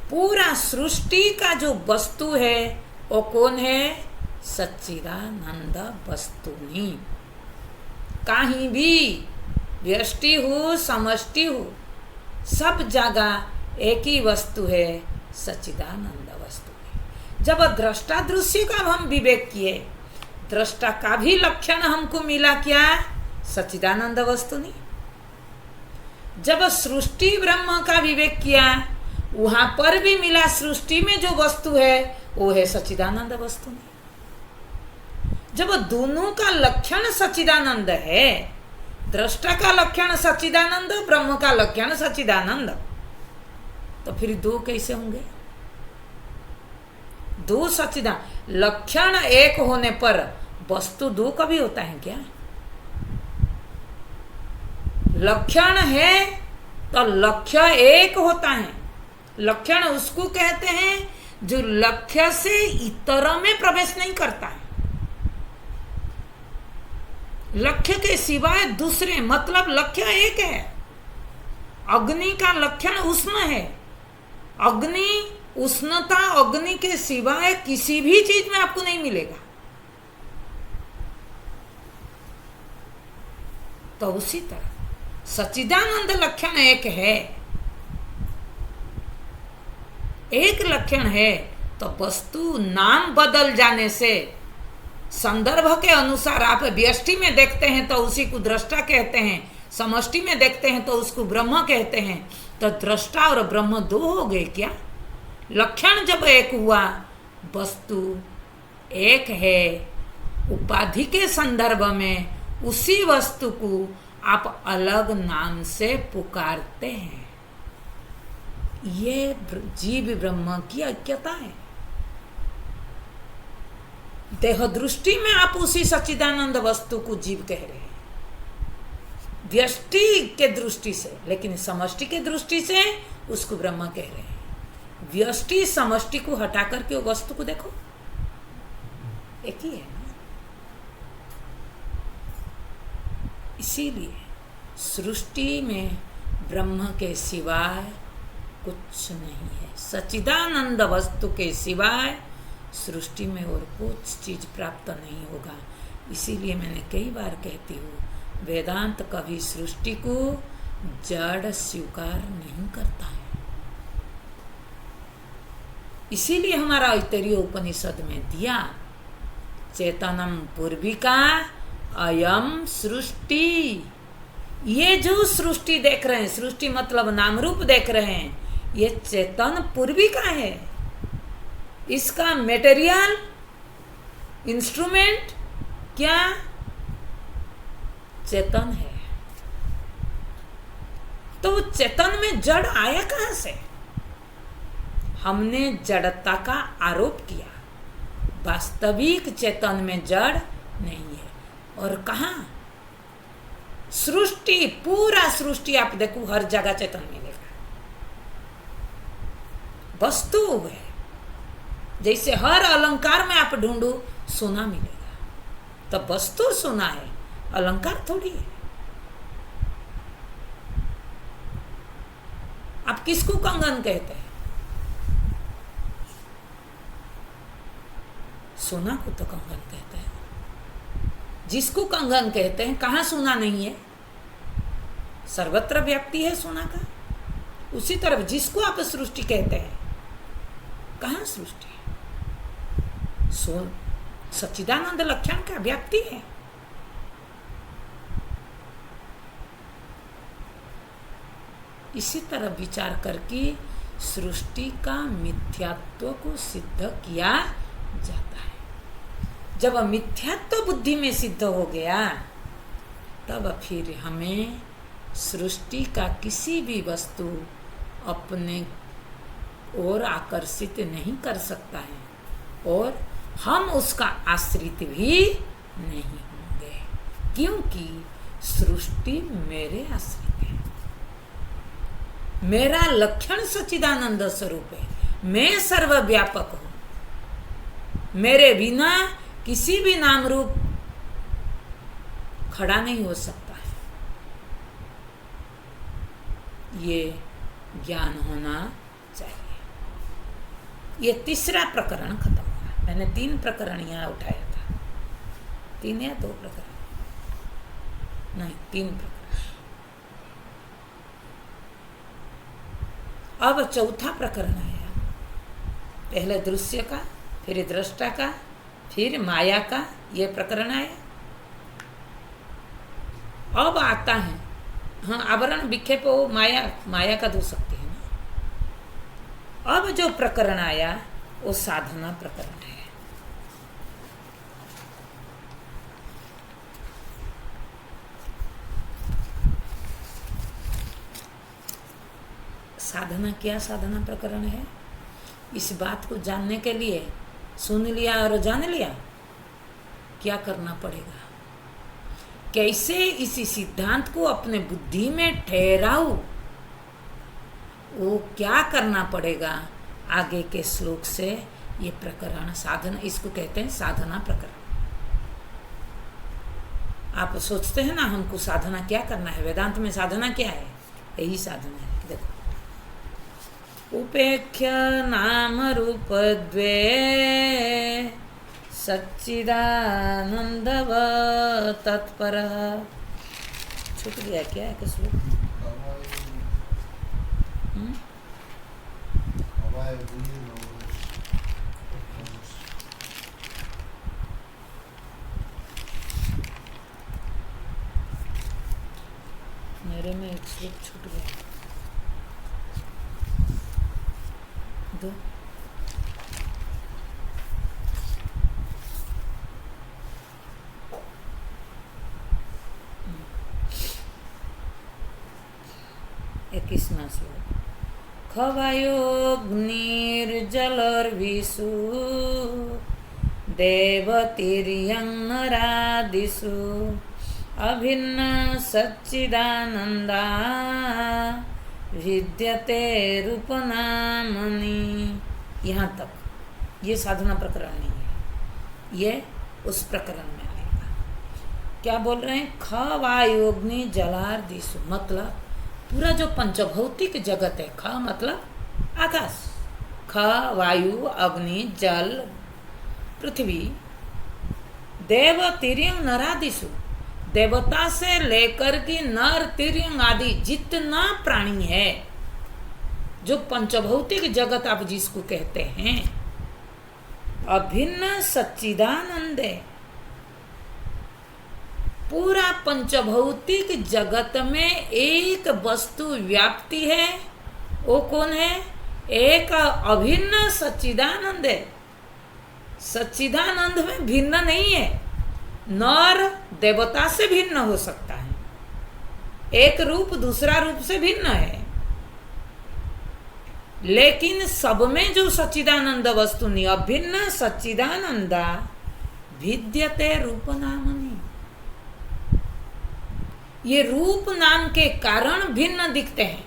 Speaker 1: पूरा सृष्टि का जो वस्तु है वो कौन है? सच्चिदानंद वस्तु नहीं। कहीं भी व्यष्टि हो, समष्टि हो, सब जगह एक ही वस्तु है, सच्चिदानंद वस्तु है। जब दृष्टा दृश्य का हम विवेक किए, दृष्टा का भी लक्षण हमको मिला क्या? सच्चिदानंद वस्तु नहीं। जब सृष्टि ब्रह्म का विवेक किया, वहां पर भी मिला सृष्टि में जो वस्तु है वो है सच्चिदानंद वस्तु नहीं। जब दोनों का लक्षण सच्चिदानंद है, दृष्टा का लक्षण सच्चिदानंद, ब्रह्म का लक्षण सच्चिदानंद, तो फिर दो कैसे होंगे? दो सच्चिदानंद। लक्षण एक होने पर वस्तु दो कभी होता है क्या? लक्षण है तो लक्ष्य एक होता है। लक्षण उसको कहते हैं जो लक्ष्य से इतर में प्रवेश नहीं करता है। लक्ष्य के सिवाय दूसरे, मतलब लक्ष्य एक है। अग्नि का लक्षण उष्ण है। अग्नि, उष्णता, अग्नि के सिवाय किसी भी चीज में आपको नहीं मिलेगा। तो उसी तरह सच्चिदानंद लक्षण एक है, एक लक्षण है। तो वस्तु नाम बदल जाने से, संदर्भ के अनुसार आप व्यष्टि में देखते हैं तो उसी को दृष्टा कहते हैं, समष्टि में देखते हैं तो उसको ब्रह्म कहते हैं। तो दृष्टा और ब्रह्म दो हो गए क्या? लक्षण जब एक हुआ, वस्तु एक है। उपाधि के संदर्भ में उसी वस्तु को आप अलग नाम से पुकारते हैं। ये जीव ब्रह्म की ऐक्यता है। देह दृष्टि में आप उसी सच्चिदानंद वस्तु को जीव कह रहे हैं, व्यष्टि के दृष्टि से। लेकिन समष्टि के दृष्टि से उसको ब्रह्म कह रहे हैं। व्यष्टि समष्टि को हटा करके वो वस्तु को देखो, एक ही है ना। इसीलिए सृष्टि में ब्रह्म के सिवाय कुछ नहीं है, सच्चिदानंद वस्तु के सिवाय सृष्टि में और कुछ चीज प्राप्त नहीं होगा। इसीलिए मैंने कई बार कहती हूँ, वेदांत कभी सृष्टि को जड़ स्वीकार नहीं करता है। इसीलिए हमारा ऐतरेय उपनिषद में दिया, चेतनम पूर्विका अयम सृष्टि। ये जो सृष्टि देख रहे हैं, सृष्टि मतलब नाम रूप देख रहे हैं, ये चेतन पूर्विका है। इसका मेटेरियल इंस्ट्रूमेंट क्या? चेतन है। तो चेतन में जड़ आया कहां से? हमने जड़ता का आरोप किया। वास्तविक चेतन में जड़ नहीं है। और कहां? सृष्टि, पूरा सृष्टि आप देखो, हर जगह चेतन मिलेगा। वस्तु है, जैसे हर अलंकार में आप ढूंढो सोना मिलेगा, तो वस्तु सोना है, अलंकार थोड़ी है। आप किसको कंगन कहते हैं? सोना को तो कंगन कहते हैं। जिसको कंगन कहते हैं, कहाँ सोना नहीं है? सर्वत्र व्याप्ति है सोना का। उसी तरह जिसको आप सृष्टि कहते हैं, कहाँ सृष्टि है? सच्चिदानंद लक्षण का व्याप्ति है। इसी तरह विचार करके सृष्टि का मिथ्यात्व को सिद्ध किया जाता है। जब मिथ्यात्व बुद्धि में सिद्ध हो गया, तब फिर हमें सृष्टि का किसी भी वस्तु अपने ओर आकर्षित नहीं कर सकता है, और हम उसका आश्रित भी नहीं होंगे, क्योंकि सृष्टि मेरे आश्रित है। मेरा लक्षण सच्चिदानंद स्वरूप है। मैं सर्वव्यापक हूं। मेरे बिना किसी भी नाम रूप खड़ा नहीं हो सकता है। ये ज्ञान होना चाहिए। ये तीसरा प्रकरण खत्म हुआ। मैंने 3 प्रकरण यहाँ उठाया था। 3 या 2 प्रकरण? नहीं, 3 प्रकरण। अब चौथा प्रकरण आया। पहले दृश्य का, फिर दृष्टा का, फिर माया का, ये प्रकरण आया। अब आता है, हाँ, आवरण विक्षेप वो माया का धो सकते हैं ना। अब जो प्रकरण आया वो साधना प्रकरण है। साधना क्या? साधना प्रकरण है। इस बात को जानने के लिए सुन लिया और जान लिया, क्या करना पड़ेगा? कैसे इसी सिद्धांत को अपने बुद्धि में ठहराऊं, वो क्या करना पड़ेगा? आगे के श्लोक से ये प्रकरण साधना, इसको कहते हैं साधना प्रकरण। आप सोचते हैं ना हमको साधना क्या करना है? वेदांत में साधना क्या है? यही साधना है। देखो, उपेक्ष्य नाम रूप द्वे सच्चिदानंदव तत्पर। छूट गया क्या है? श्लोक मेरे में एक श्लोक छूट गया। दो इक्कीसवां श्लोक। खवायोऽग्निर्जलर्विषु देवतिर्यंनरादिषु अभिन्न सच्चिदानंदा विद्यते रूपनामनि। यहाँ तक ये साधना प्रकरण नहीं है, ये उस प्रकरण में आएगा। क्या बोल रहे हैं? ख वायु अग्नि जलार्दिषु, मतलब पूरा जो पंचभौतिक जगत है, ख मतलब आकाश, ख वायु अग्नि जल पृथ्वी, देव तिर्यंग नरादिषु, देवता से लेकर के नर तिर्यंग आदि जितना प्राणी है, जो पंचभौतिक जगत आप जिसको कहते हैं, अभिन्न सच्चिदानंद है। पूरा पंचभौतिक जगत में एक वस्तु व्याप्ति है, वो कौन है? एक अभिन्न सच्चिदानंद है। सच्चिदानंद में भिन्न नहीं है, नर देवता से भिन्न हो सकता है, एक रूप दूसरा रूप से भिन्न है, लेकिन सब में जो सच्चिदानंद वस्तु नहीं, अभिन्न सच्चिदानंदा भिद्यते रूप नामनि। ये रूप नाम के कारण भिन्न दिखते हैं,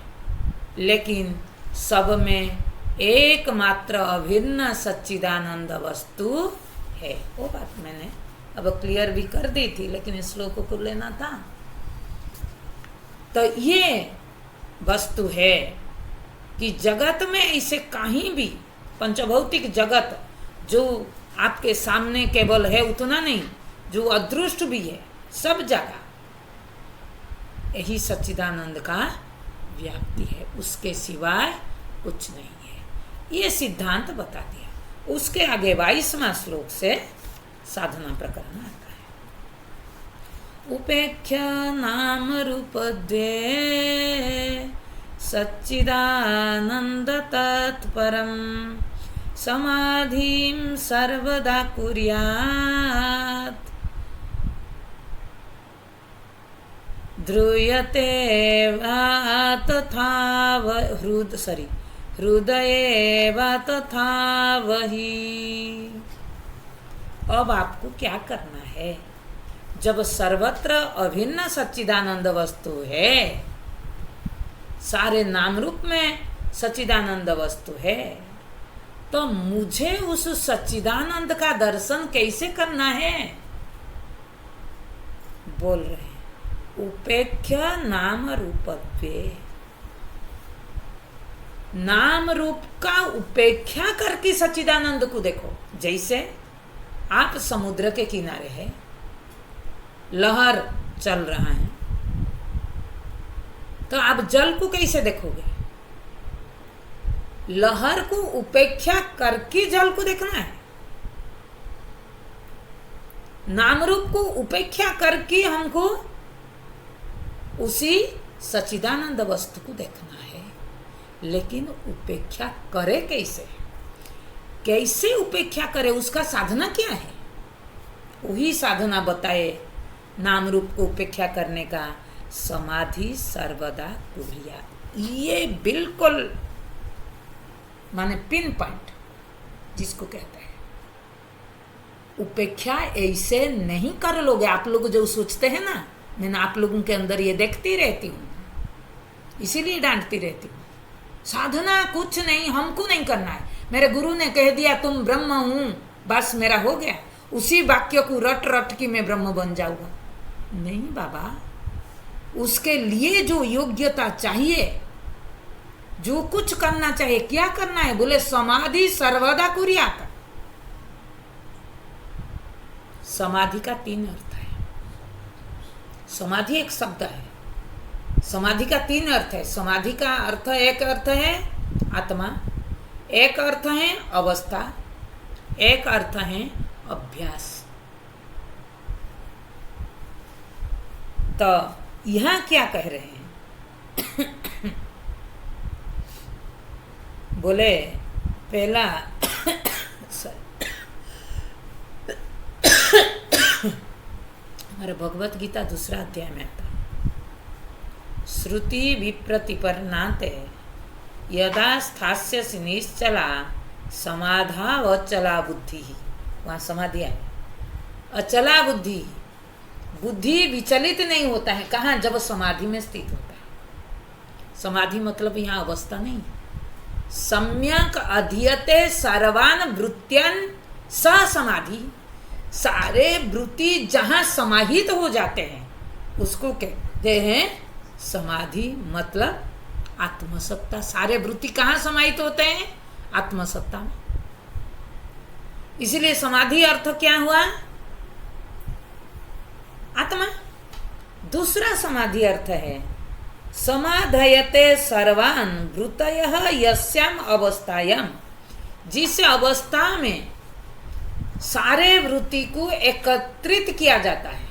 Speaker 1: लेकिन सब में एकमात्र अभिन्न सच्चिदानंद वस्तु है। वो बात मैंने अब क्लियर भी कर दी थी, लेकिन श्लोक को लेना था। तो ये वस्तु है कि जगत में इसे कहीं भी, पंचभौतिक जगत जो आपके सामने केवल है उतना नहीं, जो अदृष्ट भी है, सब जगह यही सच्चिदानंद का व्याप्ति है, उसके सिवाय कुछ नहीं है। ये सिद्धांत बता दिया। उसके आगे 22वां श्लोक से साधना प्रकरण आता है। उपेख्य नाम रूप द्वे सच्चिदानंद तत्परम समाधिं सर्वदा कुर्यात् ध्रुयते वा तथा हृदये वा तथा वही। अब आपको क्या करना है? जब सर्वत्र अभिन्न सच्चिदानंद वस्तु है, सारे नाम रूप में सच्चिदानंद वस्तु है, तो मुझे उस सच्चिदानंद का दर्शन कैसे करना है? बोल रहे हैं उपेख्य नाम रूपत्वे, नाम रूप का उपेक्षा करके सच्चिदानंद को देखो। जैसे आप समुद्र के किनारे है, लहर चल रहा है, तो आप जल को कैसे देखोगे? लहर को उपेक्षा करके जल को देखना है। नाम रूप को उपेक्षा करके हमको उसी सच्चिदानंद वस्तु को देखना है, लेकिन उपेक्षा करे कैसे? कैसे उपेक्षा करे? उसका साधना क्या है? वही साधना बताए नाम रूप को उपेक्षा करने का। समाधि सर्वदा कुर्या, ये बिल्कुल माने पिन पॉइंट जिसको कहते हैं। उपेक्षा ऐसे नहीं कर लोगे। आप लोग जो सोचते हैं ना, मैं आप लोगों के अंदर ये देखती रहती हूँ, इसीलिए डांटती रहती हूँ। साधना कुछ नहीं, हमको नहीं करना है। मेरे गुरु ने कह दिया तुम ब्रह्म हूँ, बस मेरा हो गया। उसी वाक्य को रट रट के मैं ब्रह्म बन जाऊंगा। नहीं बाबा, उसके लिए जो योग्यता चाहिए, जो कुछ करना चाहिए, क्या करना है? बोले समाधि सर्वदा कुर्यात्। समाधि का 3 अर्थ है। समाधि एक शब्द है, समाधि का 3 अर्थ है। समाधि का अर्थ, एक अर्थ है आत्मा, एक अर्थ है अवस्था, एक अर्थ है अभ्यास। तो यहां क्या कह रहे हैं? बोले पहला हमारे भगवत गीता 2 अध्याय में आता, श्रुति विप्रतिपन्नाते यदा स्थास्यसि निश्चला समाधावचला बुद्धि। वहाँ समाधि है, अचला बुद्धि, बुद्धि विचलित नहीं होता है। कहाँ? जब समाधि में स्थित होता है। समाधि मतलब यहाँ अवस्था नहीं। सम्यक अधीयते सर्वान वृत्त्यन स समाधि, सारे वृत्ति जहां समाहित हो जाते हैं उसको कहते हैं समाधि, मतलब आत्मसत्ता। सारे वृत्ति कहाँ समाहित होते हैं? आत्मसत्ता में। इसलिए समाधि अर्थ क्या हुआ? आत्मा। दूसरा समाधि अर्थ है समाधयते सर्वान् वृत्तयः यस्याम अवस्थायां, जिस अवस्था में सारे वृत्ति को एकत्रित किया जाता है,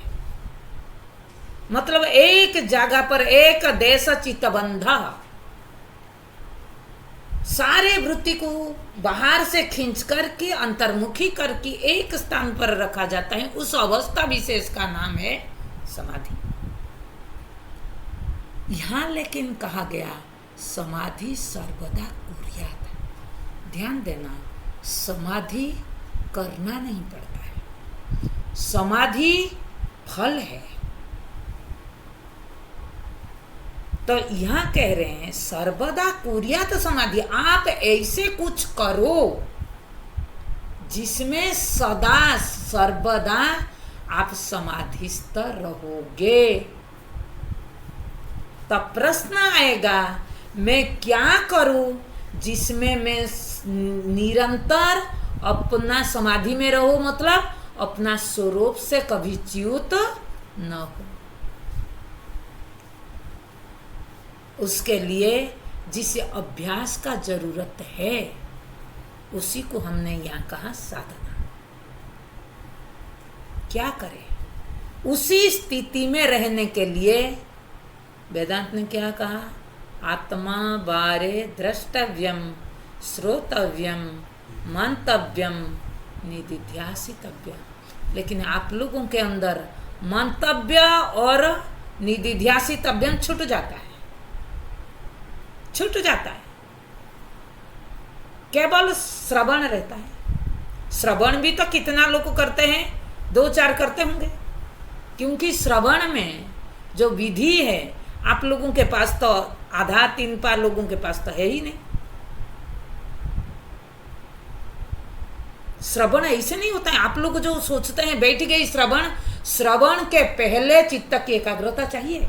Speaker 1: मतलब एक जगह पर एक देश चित्तबंध, सारे वृत्ति को बाहर से खींच करके अंतर्मुखी करके एक स्थान पर रखा जाता है, उस अवस्था विशेष का नाम है समाधि। यहां लेकिन कहा गया समाधि सर्वदा कुर्यात। ध्यान देना, समाधि करना नहीं पड़ता है, समाधि फल है। तो यहां कह रहे हैं सर्वदा कुर्यात समाधि, आप ऐसे कुछ करो जिसमें सदा सर्वदा आप समाधिस्थ रहोगे। तब प्रश्न आएगा मैं क्या करूं जिसमें मैं निरंतर अपना समाधि में रहूं, मतलब अपना स्वरूप से कभी च्युत न हो। उसके लिए जिस अभ्यास का जरूरत है उसी को हमने यहाँ कहा साधना। क्या करें? उसी स्थिति में रहने के लिए वेदांत ने क्या कहा? आत्मा बारे द्रष्टव्यम श्रोतव्यम मंतव्यम निदिध्यासितव्यम। लेकिन आप लोगों के अंदर मंतव्य और निदिध्यासितव्यम छूट जाता है, छूट जाता है। केवल श्रवण रहता है। श्रवण भी तो कितना लोग करते हैं? 2-4 करते होंगे, क्योंकि श्रवण में जो विधि है आप लोगों के पास तो आधा 3 पार लोगों के पास तो है ही नहीं। श्रवण ऐसे नहीं होता है। आप लोग जो सोचते हैं बैठ गई श्रवण, श्रवण के पहले चित्त की एकाग्रता चाहिए।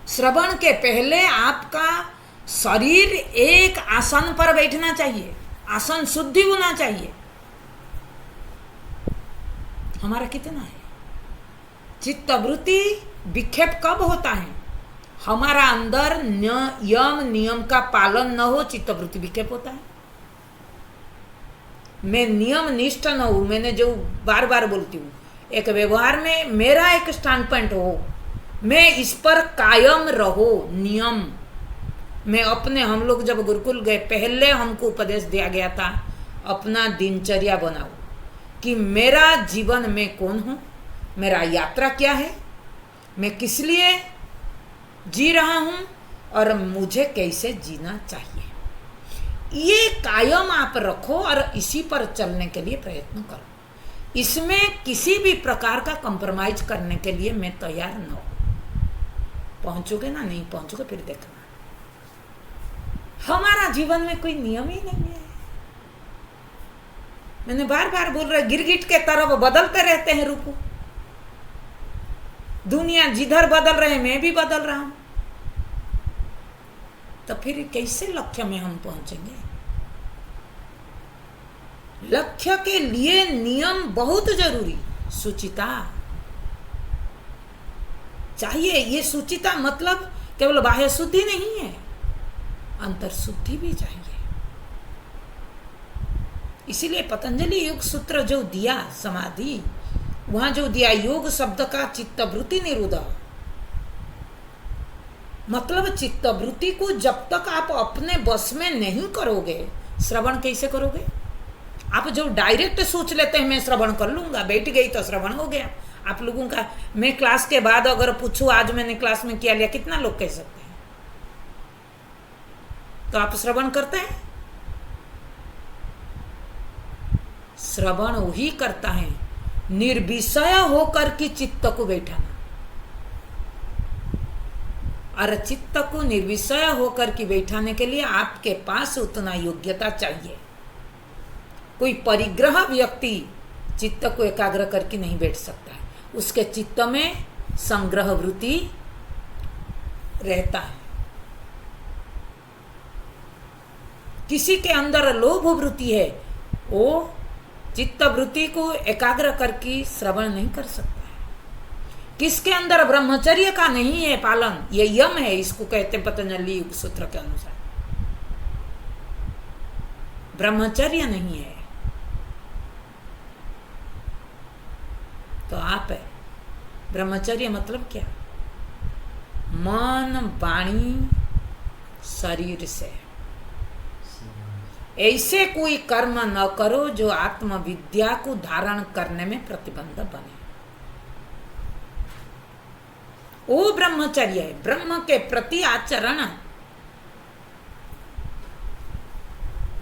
Speaker 1: श्रवण के पहले आपका शरीर एक आसन पर बैठना चाहिए, आसन शुद्धि होना चाहिए। हमारा कितना है? चित्तवृत्ति विक्षेप कब होता है? हमारा अंदर यम नियम का पालन न हो, चित्तवृत्ति विक्षेप होता है। मैं नियम निष्ठ न हूं, मैंने जो बार बार बोलती हूँ, एक व्यवहार में मेरा एक स्टैंड पॉइंट हो, मैं इस पर कायम रहो। नियम मैं अपने, हम लोग जब गुरुकुल गए पहले हमको उपदेश दिया गया था अपना दिनचर्या बनाओ कि मेरा जीवन में कौन हूँ, मेरा यात्रा क्या है, मैं किस लिए जी रहा हूँ और मुझे कैसे जीना चाहिए। ये कायम आप रखो और इसी पर चलने के लिए प्रयत्न करो। इसमें किसी भी प्रकार का कंप्रोमाइज करने के लिए मैं तैयार न हूं। पहुंचोगे ना, नहीं पहुंचोगे फिर देखना। हमारा जीवन में कोई नियम ही नहीं है। मैंने बार बार बोल रहा, गिरगिट के तरफ बदलते रहते हैं रूप। दुनिया जिधर बदल रहे मैं भी बदल रहा हूं, तो फिर कैसे लक्ष्य में हम पहुंचेंगे? लक्ष्य के लिए नियम बहुत जरूरी, सुचिता चाहिए। ये सुचिता मतलब केवल बाह्य शुद्धि नहीं है, अंतर शुद्धि भी चाहिए। इसीलिए पतंजलि योग सूत्र जो दिया समाधि, वहां जो दिया योग शब्द का चित्तवृत्ति निरोध, मतलब चित्तवृत्ति को जब तक आप अपने बस में नहीं करोगे, श्रवण कैसे करोगे? आप जो डायरेक्ट सोच लेते हैं मैं श्रवण कर लूंगा, बैठ गई तो श्रवण हो गया। आप लोगों का मैं क्लास के बाद अगर पूछूं आज मैंने क्लास में क्या लिया, कितना लोग कह सकते हैं? तो आप श्रवण करते हैं? श्रवण वही करता है निर्विषय होकर के चित्त को बैठाना, और चित्त को निर्विषय होकर के बैठाने के लिए आपके पास उतना योग्यता चाहिए। कोई परिग्रह व्यक्ति चित्त को एकाग्र करके नहीं बैठ सकता है। उसके चित्त में संग्रह वृत्ति रहता है। किसी के अंदर लोभ वृत्ति है, वो चित्त वृत्ति को एकाग्र करके श्रवण नहीं कर सकता है। किसके अंदर ब्रह्मचर्य का नहीं है पालन, ये यम है, इसको कहते हैं पतंजलि योग सूत्र के अनुसार ब्रह्मचर्य नहीं है, तो आप है। ब्रह्मचर्य मतलब क्या? मन वाणी शरीर से ऐसे कोई कर्म न करो जो आत्मविद्या को धारण करने में प्रतिबंध बने। वो ब्रह्मचर्य है, ब्रह्म के प्रति आचरण।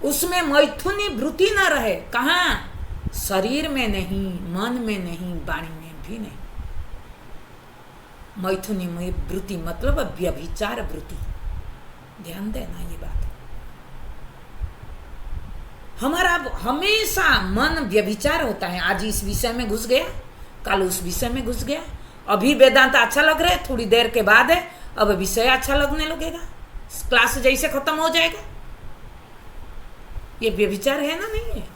Speaker 1: उसमें मैथुनी वृत्ति न रहे। कहाँ? शरीर में नहीं, मन में नहीं, वाणी में भी नहीं। मैथुनी वृत्ति मतलब व्यभिचार वृत्ति। ध्यान देना ये बात। हमारा हमेशा मन व्यभिचार होता है। आज इस विषय में घुस गया, कल उस विषय में घुस गया। अभी वेदांत अच्छा लग रहा है, थोड़ी देर के बाद है अब विषय अच्छा लगने लगेगा, क्लास जैसे खत्म हो जाएगा। ये व्यभिचार है ना? नहीं है।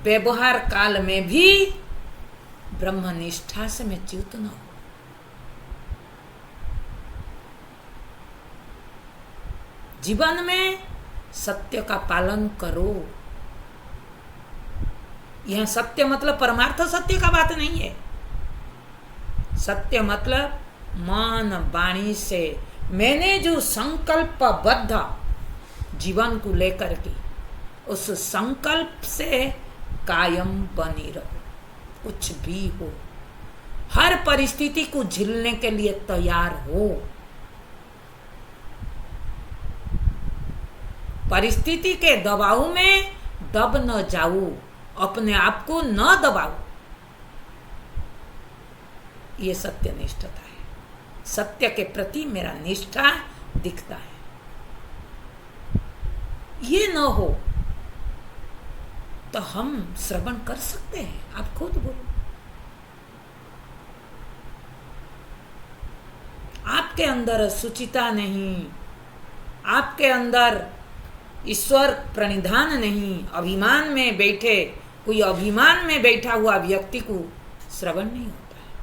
Speaker 1: व्यवहार काल में भी ब्रह्मनिष्ठा से मैं च्युत न हो। जीवन में सत्य का पालन करो। यह सत्य मतलब परमार्थ सत्य का बात नहीं है। सत्य मतलब मन वाणी से मैंने जो संकल्पबद्ध जीवन को लेकर के उस संकल्प से कायम बनी रहो। कुछ भी हो, हर परिस्थिति को झेलने के लिए तैयार हो। परिस्थिति के दबाव में दब न जाओ, अपने आप को न दबाओ। ये सत्यनिष्ठता है। सत्य के प्रति मेरा निष्ठा दिखता है। ये न हो तो हम श्रवण कर सकते हैं। आप खुद बोलो। आपके अंदर सुचिता नहीं, आपके अंदर ईश्वर प्रणिधान नहीं, अभिमान में बैठे, कोई अभिमान में बैठा हुआ व्यक्ति को श्रवण नहीं होता है।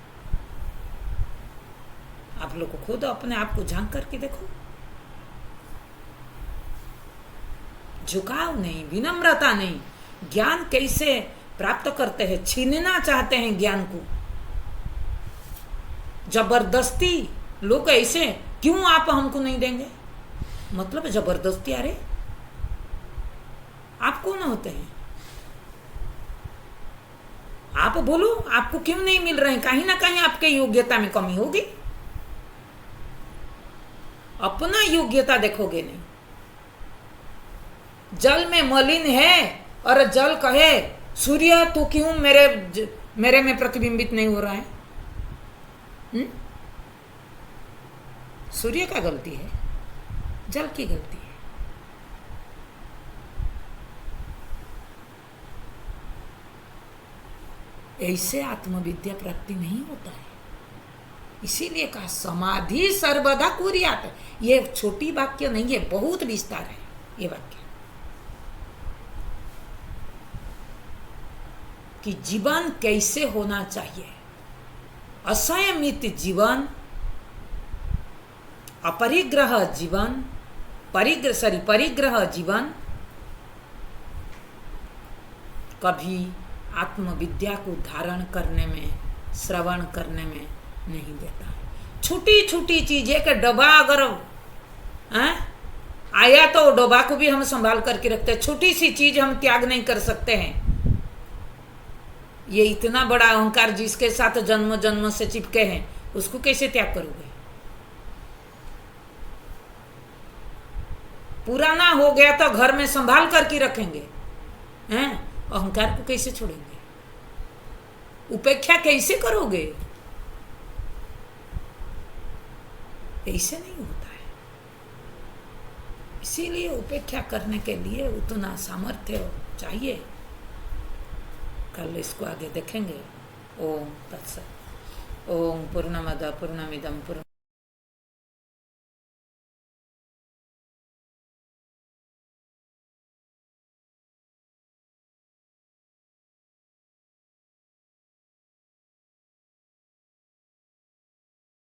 Speaker 1: आप लोग को खुद अपने आप को झांक करके देखो। झुकाव नहीं, विनम्रता नहीं। ज्ञान कैसे प्राप्त करते हैं? छीनना चाहते हैं ज्ञान को जबरदस्ती। लोग ऐसे, क्यों आप हमको नहीं देंगे? मतलब जबरदस्ती। अरे आप कौन होते हैं? आप बोलो, आपको क्यों नहीं मिल रहे हैं? कहीं ना कहीं आपके योग्यता में कमी होगी। अपना योग्यता देखोगे नहीं। जल में मलिन है और जल कहे सूर्य तू क्यों मेरे में प्रतिबिंबित नहीं हो रहा है? सूर्य का गलती है, जल की गलती है। ऐसे आत्मविद्या प्राप्ति नहीं होता है। इसीलिए कहा समाधि सर्वदा कुर्यात्। ये छोटी वाक्य नहीं है, बहुत विस्तार है ये वाक्य। कि जीवन कैसे होना चाहिए। असंयमित जीवन, अपरिग्रह जीवन, परिग्रह जीवन कभी आत्मविद्या को धारण करने में, श्रवण करने में नहीं देता है। छोटी छोटी चीजें का डब्बा अगर आया तो डब्बा को भी हम संभाल करके रखते हैं। छोटी सी चीज हम त्याग नहीं कर सकते हैं। ये इतना बड़ा अहंकार जिसके साथ जन्म जन्म से चिपके हैं, उसको कैसे त्याग करोगे? पुराना हो गया तो घर में संभाल करके रखेंगे हैं? अहंकार को कैसे छोड़ेंगे? उपेक्षा कैसे करोगे? ऐसे नहीं होता है। इसीलिए उपेक्षा करने के लिए उतना सामर्थ्य चाहिए। कल इसको आगे देखेंगे। ओम तत्सत। ओम पूर्णमद पूर्णमिदं पूर्ण